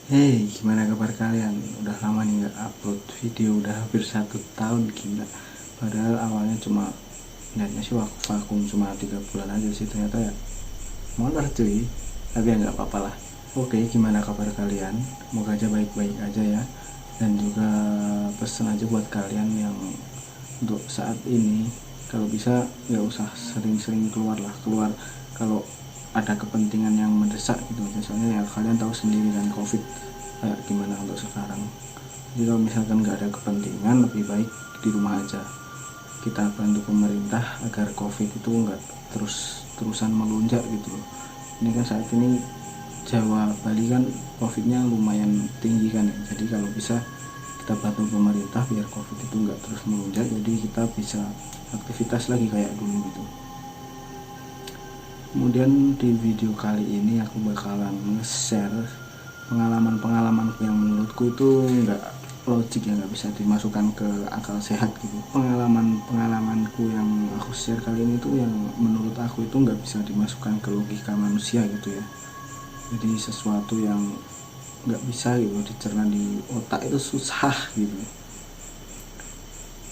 Hey, gimana kabar kalian? Udah lama nih nggak upload video, udah hampir 1 tahun, gila. Padahal awalnya cuma niatnya sih vakum cuma 3 bulan aja sih, ternyata ya molor cuy. Tapi ya nggak apa-apa lah. Oke, gimana kabar kalian? Semoga aja baik-baik aja ya. Dan juga pesen aja buat kalian yang untuk saat ini, kalau bisa nggak usah sering-sering keluar lah, keluar kalau ada kepentingan yang mendesak gitu. Soalnya ya kalian tahu sendiri kan covid kayak gimana untuk sekarang. Jadi kalau misalkan nggak ada kepentingan, lebih baik di rumah aja. Kita bantu pemerintah agar covid itu nggak terus-terusan melonjak gitu loh. Ini kan saat ini Jawa Bali kan covidnya lumayan tinggi kan ya. Jadi kalau bisa kita bantu pemerintah biar covid itu nggak terus melonjak, jadi kita bisa aktivitas lagi kayak dulu gitu. Kemudian di video kali ini aku bakalan nge-share pengalaman-pengalaman yang menurutku itu nggak logik, ya nggak bisa dimasukkan ke akal sehat gitu. Pengalamanku yang aku share kali ini tuh yang menurut aku itu nggak bisa dimasukkan ke logika manusia gitu ya. Jadi sesuatu yang nggak bisa gitu dicerna di otak, itu susah gitu.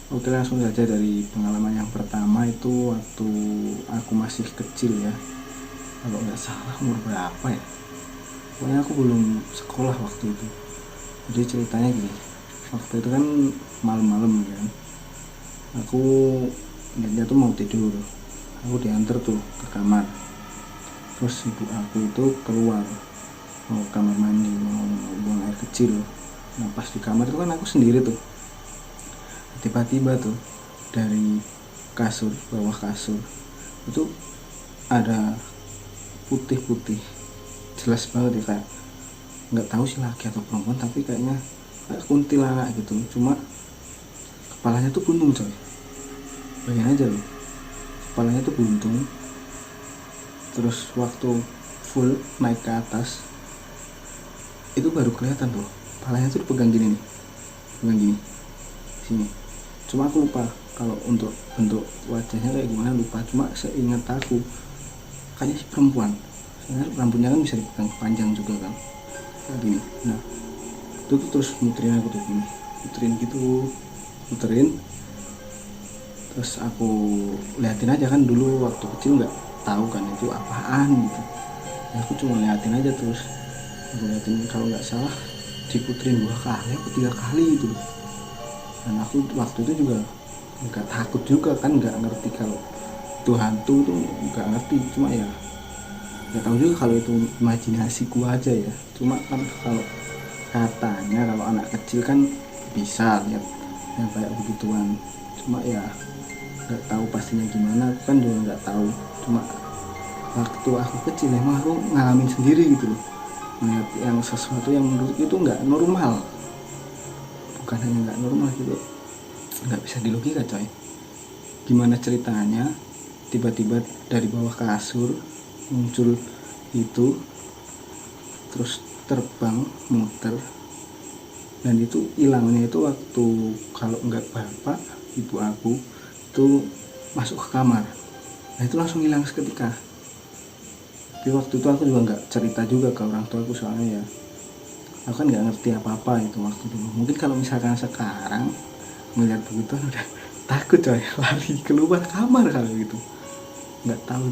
Oke, langsung saja dari pengalaman yang pertama. Itu waktu aku masih kecil ya, kalau nggak salah umur berapa ya, pokoknya aku belum sekolah waktu itu. Jadi ceritanya gini, waktu itu kan malam-malam kan, aku niatnya tuh mau tidur, aku diantar tuh ke kamar. Terus ibu aku itu keluar mau kamar mandi, mau buang air kecil. Nah pas di kamar itu kan aku sendiri tuh, tiba-tiba tuh dari kasur, bawah kasur itu ada putih-putih, jelas banget ya, kayak nggak tahu sih laki atau perempuan, tapi kayaknya kayak kuntilanak gitu. Cuma kepalanya tuh buntung coy, bayangin aja loh, kepalanya tuh buntung. Terus waktu full naik ke atas itu baru kelihatan tuh kepalanya tuh dipegang gini nih, pegang gini sini. Cuma aku lupa kalau untuk bentuk wajahnya kayak gimana, lupa. Cuma seingat aku kayaknya si perempuan, soalnya rambutnya kan bisa dipegang panjang juga kan, kayak gini. Nah itu tuh terus muterin aku tuh gini, muterin gitu, muterin. Terus aku liatin aja kan, dulu waktu kecil nggak tahu kan itu apaan gitu ya, aku cuma liatin aja. Terus aku liatin, kalau nggak salah diputerin 2 kali atau 3 kali gitu. Dan aku waktu itu juga nggak takut juga kan, nggak ngerti kalau itu hantu tuh, nggak ngerti. Cuma ya nggak tahu juga kalau itu imajinasiku aja ya. Cuma kan kalau katanya kalau anak kecil kan bisa lihat yang kayak begituan. Cuma ya nggak tahu pastinya gimana, aku kan juga nggak tahu. Cuma waktu aku kecil emang aku ngalamin sendiri gitu loh, melihat yang sesuatu yang menurut itu nggak normal. Bukan hanya nggak normal gitu, nggak bisa dilogika coy. Gimana ceritanya tiba-tiba dari bawah kasur muncul itu, terus terbang muter. Dan itu hilangnya itu waktu, kalau nggak bapak ibu aku itu masuk ke kamar. Nah itu langsung hilang seketika. Tapi waktu itu aku juga nggak cerita juga ke orang tua aku, soalnya ya aku kan nggak ngerti apa-apa itu waktu dulu. Mungkin kalau misalkan sekarang melihat begitu udah takut coy, lari keluar kamar kalau gitu. Nggak tahu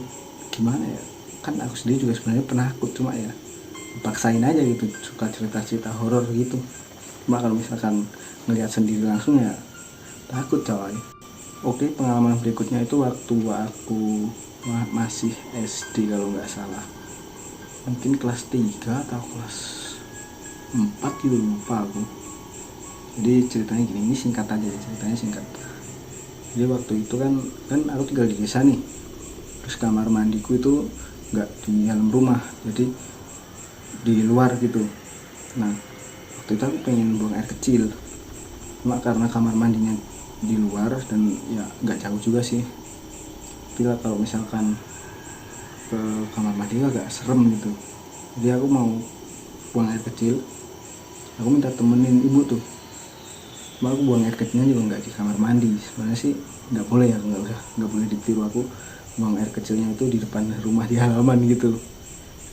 gimana ya, kan aku sendiri juga sebenarnya penakut, cuma ya paksain aja gitu, suka cerita-cerita horor gitu. Cuma kalau misalkan ngelihat sendiri langsung ya takut coy. Oke, pengalaman berikutnya itu waktu aku masih SD kalau nggak salah, mungkin kelas 3 atau kelas 4 gitu, lupa aku. Jadi ceritanya gini, ini singkat aja ya, ceritanya singkat. Jadi waktu itu kan aku tinggal di desa nih. Terus kamar mandiku itu nggak di dalam rumah, jadi di luar gitu. Nah waktu itu aku pengen buang air kecil, cuma karena kamar mandinya di luar dan ya nggak jauh juga sih. Tapi kalau misalkan ke kamar mandi agak serem gitu, jadi aku mau buang air kecil, aku minta temenin ibu tuh. Cuma aku buang air kecilnya juga nggak di kamar mandi. Sebenarnya sih nggak boleh ya, nggak boleh ditiru. Aku buang air kecilnya itu di depan rumah, di halaman gitu.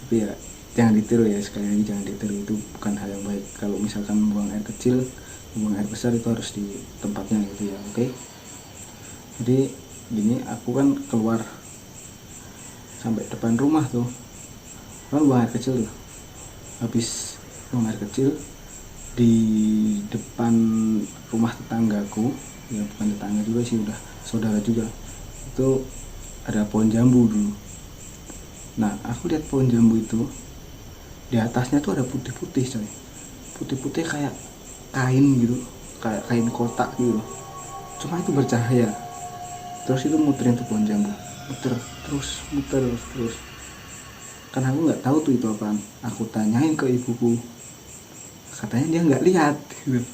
Tapi ya jangan ditiru ya, sekali lagi jangan ditiru, itu bukan hal yang baik. Kalau misalkan buang air kecil, buang air besar itu harus di tempatnya gitu ya, oke. Jadi gini, aku kan keluar sampai depan rumah tuh, kan buang air kecil tuh. Habis buang air kecil di depan rumah tetanggaku, ya bukan tetangga juga sih, udah saudara juga, itu ada pohon jambu dulu. Nah aku lihat pohon jambu itu di atasnya tuh ada putih-putih coy, putih-putih kayak kain gitu, kayak kain kotak gitu, cuma itu bercahaya. Terus itu muterin tuh pohon jambu, muter terus. Kan aku nggak tahu tuh itu apaan. Aku tanyain ke ibuku, katanya dia nggak lihat gitu.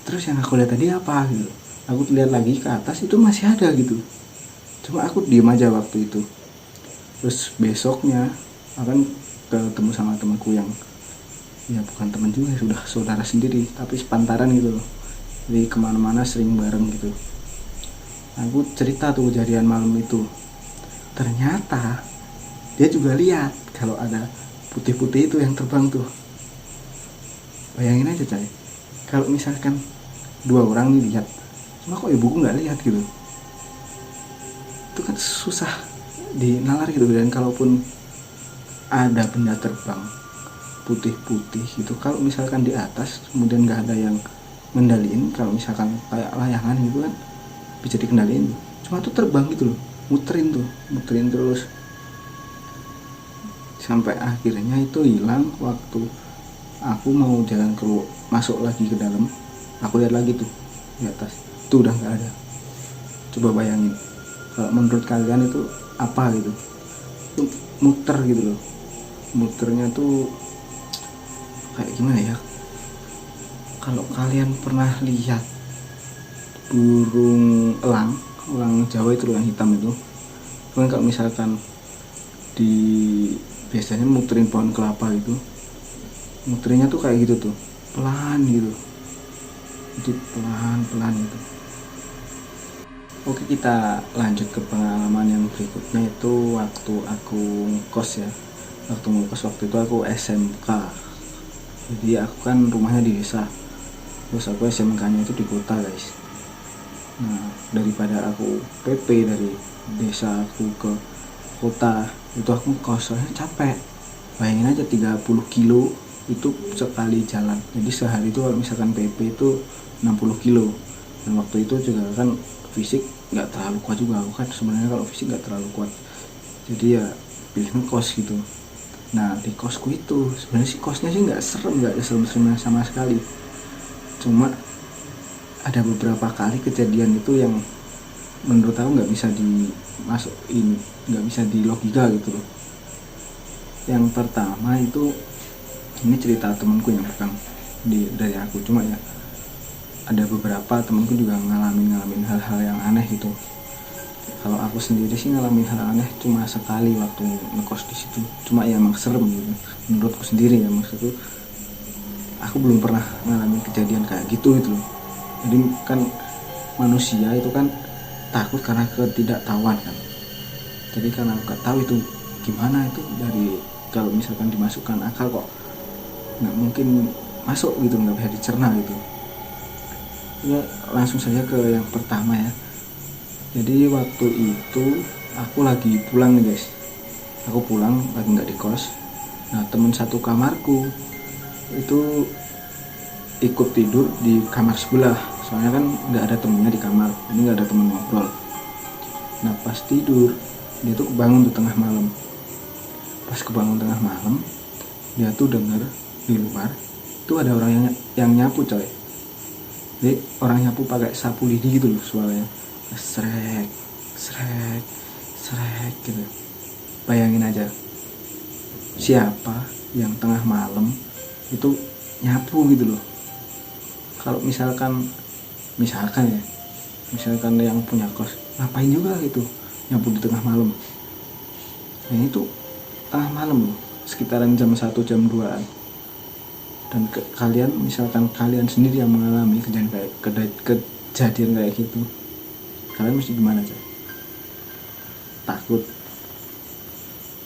Terus yang aku lihat tadi apa gitu, aku lihat lagi ke atas, itu masih ada gitu, cuma aku diem aja waktu itu. Terus besoknya akan ketemu sama temanku yang ya bukan teman juga, sudah saudara sendiri tapi sepantaran gitu loh, jadi kemana-mana sering bareng gitu. Aku cerita tuh kejadian malam itu, ternyata dia juga lihat kalau ada putih-putih itu yang terbang tuh. Bayangin aja coy, kalau misalkan dua orang nih lihat, cuma kok ibuku nggak lihat gitu, itu kan susah dinalar gitu. Dan kalaupun ada benda terbang putih-putih gitu, kalau misalkan di atas kemudian nggak ada yang ngendaliin, kalau misalkan kayak layangan gitu kan bisa dikendaliin, cuma tuh terbang gitu loh, muterin terus sampai akhirnya itu hilang. Waktu aku mau jalan keluar masuk lagi ke dalam, aku lihat lagi tuh di atas tuh udah nggak ada. Coba bayangin kalau menurut kalian itu apa gitu, itu muter gitu loh, muternya tuh kayak gimana ya. Kalau kalian pernah lihat burung elang Jawa itu yang hitam itu kan, kalau misalkan di biasanya muterin pohon kelapa gitu, muterinnya tuh kayak gitu tuh, pelan gitu, jadi pelan gitu. Oke, kita lanjut ke pengalaman yang berikutnya, itu waktu aku ngekos ya. Waktu itu aku SMK, jadi aku kan rumahnya di desa, terus aku SMK nya itu di kota guys. Nah daripada aku PP dari desa aku ke kota, itu aku ngekos soalnya capek. Bayangin aja 30 kilo itu sekali jalan, jadi sehari itu kalau misalkan PP itu 60 kilo. Dan waktu itu juga kan fisik nggak terlalu kuat juga, aku kan sebenarnya kalau fisik nggak terlalu kuat, jadi ya pilih ngekos gitu. Nah di kosku itu sebenarnya sih kosnya sih nggak serem sama sekali, cuma ada beberapa kali kejadian itu yang menurut aku nggak bisa dimasukin, nggak bisa di logika gitu loh. Yang pertama itu, ini cerita temanku yang bukan dari aku, cuma ya ada beberapa temanku juga ngalamin hal-hal yang aneh gitu. Kalau aku sendiri sih ngalamin hal aneh cuma sekali waktu ngekos di situ, cuma ya emang serem gitu menurutku sendiri ya, maksudku aku belum pernah ngalamin kejadian kayak gitu loh. Jadi kan manusia itu kan takut karena ketidaktahuan kan, jadi karena aku gak tahu itu gimana, itu dari kalau misalkan dimasukkan akal kok nggak mungkin masuk gitu, nggak bisa dicerna gitu ya. Langsung saja ke yang pertama ya. Jadi waktu itu aku lagi pulang nih guys, aku pulang lagi nggak di kos. Nah temen satu kamarku itu ikut tidur di kamar sebelah, soalnya kan nggak ada temennya di kamar, jadi nggak ada temen ngobrol. Nah pas tidur dia tuh kebangun tuh tengah malam. Pas kebangun tengah malam, dia tuh denger di luar tuh ada orang yang nyapu coy. Jadi orang nyapu pakai sapu lidi gitu loh, suaranya srek gitu. Bayangin aja, siapa yang tengah malam itu nyapu gitu loh. Kalau misalkan yang punya kos ngapain juga gitu nyapu di tengah malam. Nah itu tengah malam loh, sekitaran jam 1 jam 2an. Dan misalkan kalian sendiri yang mengalami kejadian kayak gitu, kalian mesti gimana sih? Takut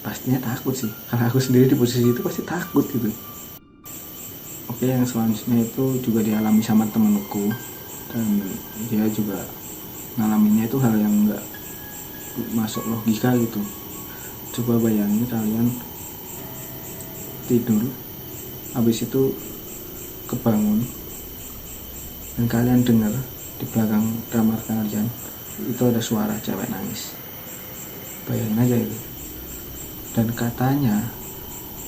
pastinya takut sih, karena aku sendiri di posisi itu pasti takut gitu. Oke, yang selanjutnya itu juga dialami sama temenku, dan dia juga ngalaminnya itu hal yang nggak masuk logika gitu. Coba bayangin kalian tidur, habis itu kebangun, dan kalian dengar di belakang kamar kalian itu ada suara cewek nangis. Bayangin aja itu. Dan katanya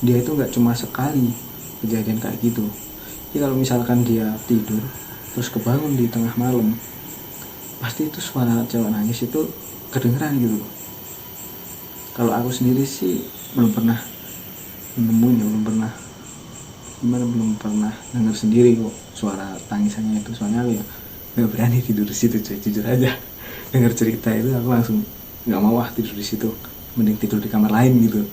dia itu nggak cuma sekali kejadian kayak gitu. Jadi kalau misalkan dia tidur terus kebangun di tengah malam, pasti itu suara cewek nangis itu kedengeran gitu. Kalau aku sendiri sih belum pernah nemuin, belum pernah dengar sendiri kok suara tangisannya itu. Soalnya aku ya nggak berani tidur di situ, coy, jujur aja. Dengar cerita itu aku langsung nggak mau tidur di situ, mending tidur di kamar lain gitu.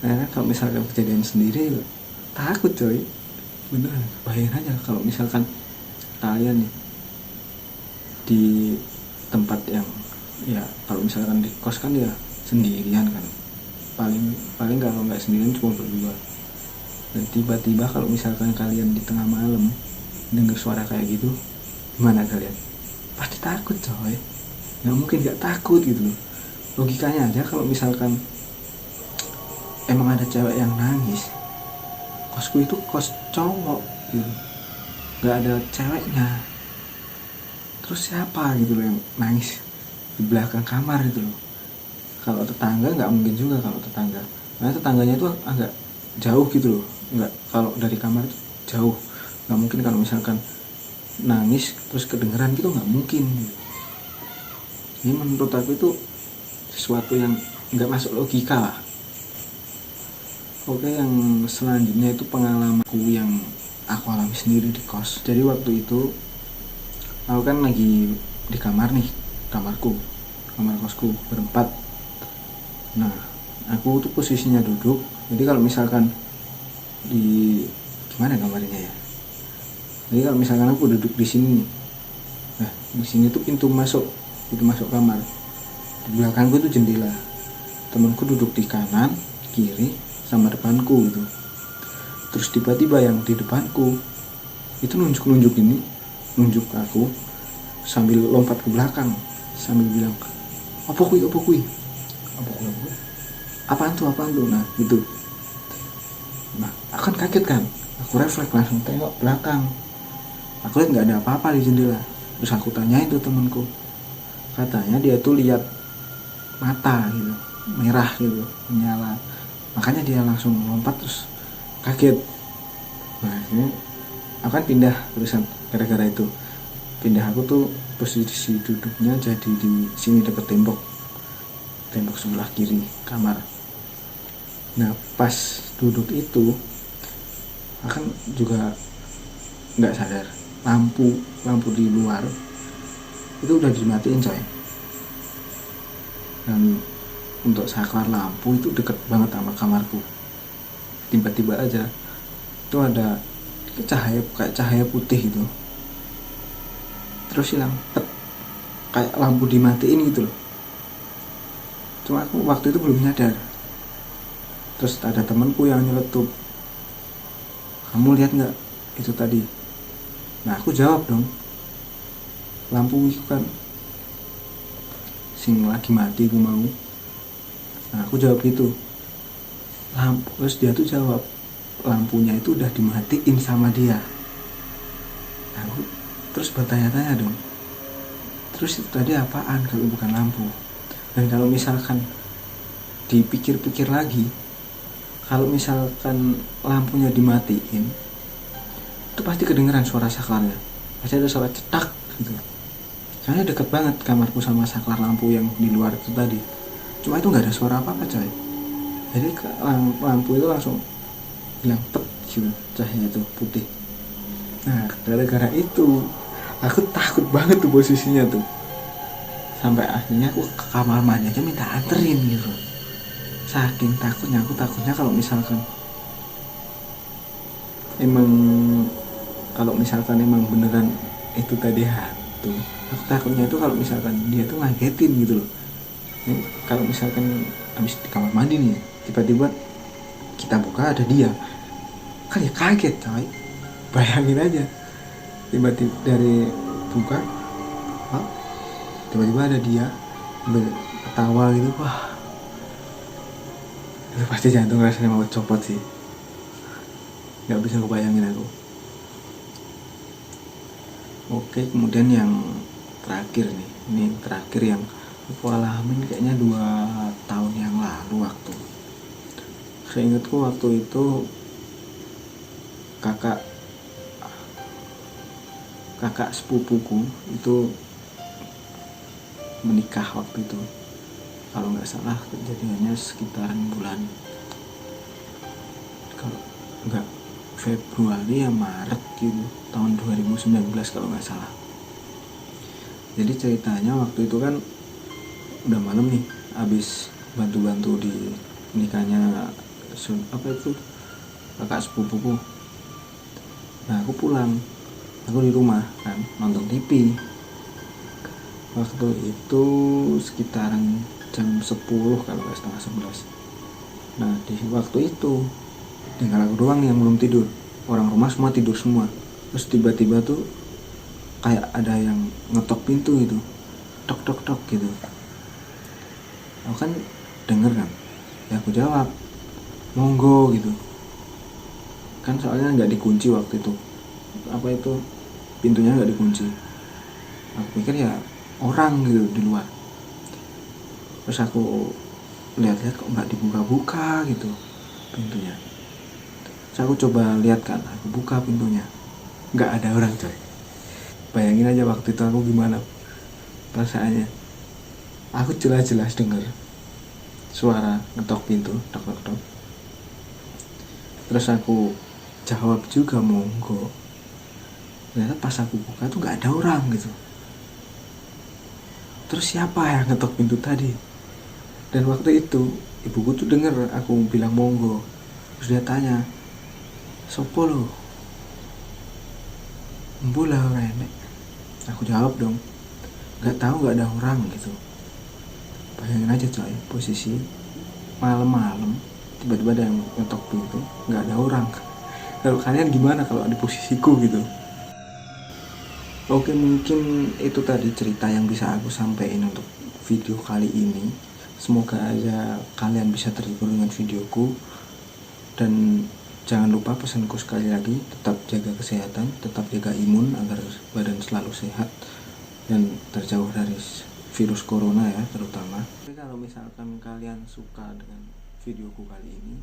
Nah, kalau misalkan kejadian sendiri takut, coy, beneran. Bayangin aja kalau misalkan kalian nih di tempat yang, ya kalau misalkan di kos kan ya sendirian kan, paling kalau nggak sendirian cuma berdua, dan tiba-tiba kalau misalkan kalian di tengah malam dengar suara kayak gitu, gimana kalian? Pasti takut, coy. Nggak mungkin nggak takut gitu loh. Logikanya aja, kalau misalkan emang ada cewek yang nangis, kosku itu kos cowok gitu, nggak ada ceweknya, terus siapa gitu loh yang nangis di belakang kamar gitu loh. Kalau tetangga nggak mungkin juga, karena tetangganya itu agak jauh gitu loh, nggak, kalau dari kamar itu jauh, nggak mungkin kalau misalkan nangis terus kedengeran gitu, nggak mungkin. Ini menurut aku itu sesuatu yang nggak masuk logika lah. Oke, yang selanjutnya itu pengalamanku yang aku alami sendiri di kos. Jadi waktu itu aku kan lagi di kamar nih, kamar kosku berempat. Nah, aku tuh posisinya duduk. Jadi kalau misalkan di gimana gambarnya ya? Jadi kalau misalkan aku duduk di sini nih, nah di sini tuh pintu masuk kamar. Di belakangku itu jendela. Temanku duduk di kanan, kiri, sama depanku gitu. Terus tiba-tiba yang di depanku itu nunjuk ini, nunjuk aku sambil lompat ke belakang, sambil bilang, apa kui, apaan tuh, nah gitu. Nah, akan kaget kan, aku refleks langsung tengok belakang, aku lihat nggak ada apa-apa di jendela. Terus aku tanyain tuh temanku, katanya dia tuh lihat mata gitu, merah gitu, menyala, makanya dia langsung lompat terus kaget. Nah, ini aku kan pindah terusan, gara-gara itu pindah, aku tuh posisi duduknya jadi di sini deket tembok sebelah kiri kamar. Nah, pas duduk itu akan juga nggak sadar lampu di luar itu udah dimatiin, coy. Dan untuk saklar lampu itu deket banget sama kamarku. Tiba-tiba aja itu ada cahaya putih gitu, terus hilang, kayak lampu dimatiin gitu loh. Cuma aku waktu itu belum nyadar. Terus ada temanku yang nyeletuk, kamu lihat nggak itu tadi? Nah, aku jawab dong, lampu itu kan sing lagi mati aku mau. Nah, aku jawab gitu, lampu. Terus dia tuh jawab, lampunya itu udah dimatiin sama dia. Nah, aku terus bertanya-tanya dong, terus itu tadi apaan kalau bukan lampu? Dan kalau misalkan dipikir-pikir lagi, kalau misalkan lampunya dimatiin, itu pasti kedengeran suara saklarnya, pasti ada suara cetak gitu. Soalnya deket banget kamarku sama saklar lampu yang di luar itu tadi. Cuma itu nggak ada suara apa-apa, coy. Jadi lampu itu langsung bilang pet gitu, cahaya itu putih. Nah, gara-gara itu aku takut banget tuh posisinya tuh. Sampai akhirnya aku ke kamar mandi aja minta anterin gitu. Saking takutnya, aku takutnya kalau misalkan emang beneran itu tadi hantu. Aku takutnya itu kalau misalkan dia tuh ngagetin gitu loh. Kalau misalkan habis di kamar mandi nih, tiba-tiba kita buka ada dia. Kan ya kaget coy, bayangin aja, tiba-tiba dari buka, oh, tiba-tiba ada dia ketawa gitu. Wah, itu pasti jantung rasanya mau copot sih, nggak bisa kebayangin aku. Oke, kemudian yang terakhir nih, ini terakhir yang aku alamin kayaknya 2 tahun yang lalu. Seingatku waktu itu kakak sepupuku itu menikah waktu itu. Kalau nggak salah kejadiannya sekitaran bulan, kalau nggak Februari ya Maret gitu, tahun 2019 kalau nggak salah. Jadi ceritanya waktu itu kan udah malam nih, habis bantu-bantu di nikahnya kakak sepupuku. Nah aku pulang, aku di rumah kan nonton TV. Waktu itu sekitaran jam 10 kalau nggak setengah 11. Nah di waktu itu tinggal aku doang yang belum tidur, orang rumah semua tidur semua. Terus tiba-tiba tuh kayak ada yang ngetok pintu gitu, tok tok tok gitu. Aku kan denger kan, ya aku jawab monggo gitu kan, soalnya nggak dikunci waktu itu, pintunya nggak dikunci. Aku pikir ya orang gitu di luar. Terus aku lihat-lihat kok nggak dibuka-buka gitu pintunya. Terus aku coba lihat kan, aku buka pintunya, nggak ada orang coy. Bayangin aja waktu itu aku gimana perasaannya. Aku jelas-jelas denger suara ngetok pintu, tok tok tok. Terus aku jawab juga monggo. Ternyata pas aku buka tuh nggak ada orang gitu. Terus siapa yang ngetok pintu tadi? Dan waktu itu ibuku tuh denger aku bilang monggo. Terus dia tanya, sopo lo? Mbola renek. Aku jawab dong, nggak tahu, nggak ada orang gitu. Bayangin aja coy, posisi malam-malam tiba-tiba ada yang ngetok pintu, nggak ada orang. Kalau kalian gimana kalau di posisiku gitu? Oke, mungkin itu tadi cerita yang bisa aku sampaikan untuk video kali ini. Semoga aja kalian bisa terhibur dengan videoku. Dan jangan lupa pesanku sekali lagi, tetap jaga kesehatan, tetap jaga imun agar badan selalu sehat dan terjauh dari virus corona ya terutama. Tapi kalau misalkan kalian suka dengan videoku kali ini,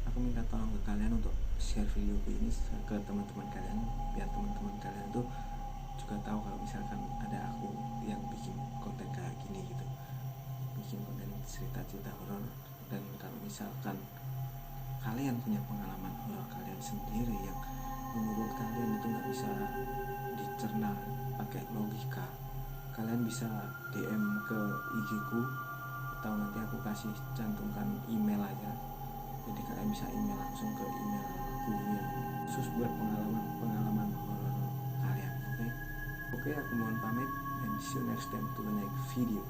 aku minta tolong ke kalian untuk share videoku ini ke teman-teman kalian, biar teman-teman kalian tuh juga tahu kalau misalkan ada aku yang bikin konten kayak gini gitu, bikin konten cerita-cerita horor. Dan kalau misalkan kalian punya pengalaman horor kalian sendiri yang menurut kalian itu nggak bisa dicerna pakai logika, kalian bisa DM ke IG ku, atau nanti aku kasih cantumkan email aja. Jadi kalian bisa email langsung ke email aku yang khusus buat pengalaman horor kalian. Oke, aku mohon pamit, and see you next time to the next video.